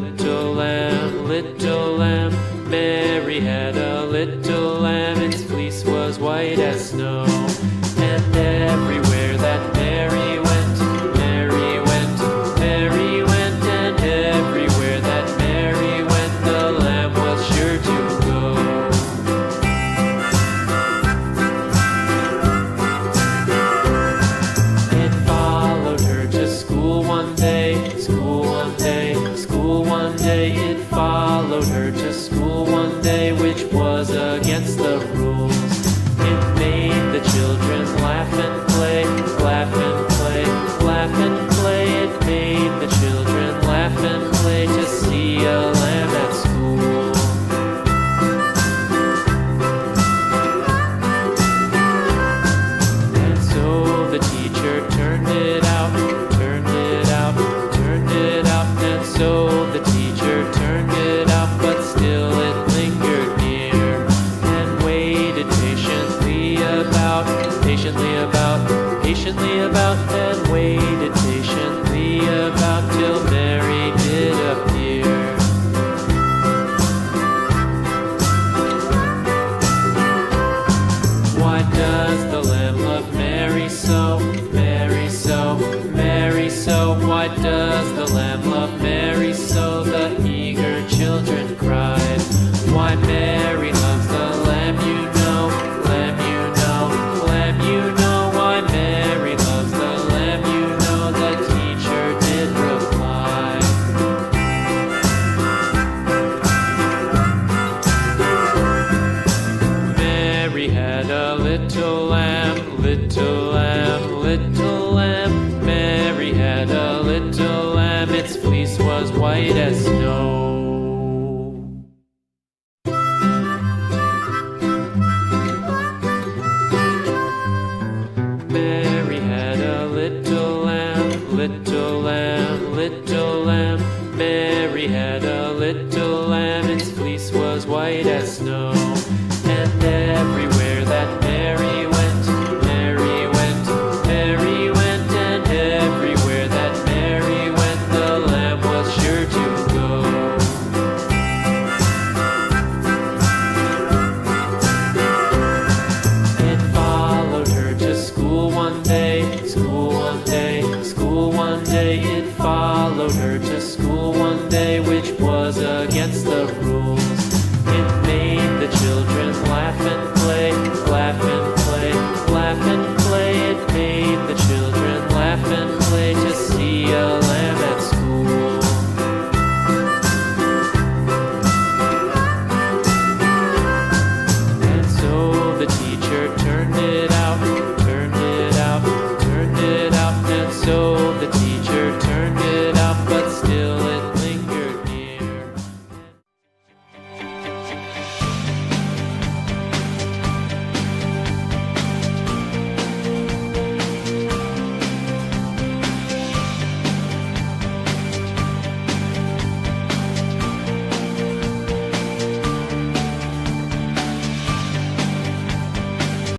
little lamb, little lamb. Mary had a little lamb, its fleece was white as snow. And everywhere that Mary went, Mary went, Mary went. And everywhere that Mary went, the lamb was sure to go. It followed her to school one day, school one day, school one day. It followed her to school one day, which was against the rules. It made the children laugh and play, laugh and play, laugh and play. It made the children laugh and play to see a lamb at school. And so the teacher turned it out, turned it out, turned it out. And so the teacher turned it out, but still it lingered near and waited patiently about, patiently about, patiently about, and waited patiently about till Mary did appear. Why does the lamb love Mary so, Mary so, Mary so? Why does the lamb love Mary so? The eager children cried. Why Mary loves the lamb, you know, lamb, you know, lamb, you know. Why Mary loves the lamb, you know, the teacher did reply. Mary had a little lamb, little lamb, little lamb. Mary had a little lamb, its fleece was white as snow. Mary had a little lamb, little lamb, little lamb. Mary had a little lamb, its fleece was white as snow. And everywhere that Mary went, Mary went, Mary went. And everywhere that Mary went, the lamb was sure to go. It followed her to school one day, school one day, school one day. It followed her to school one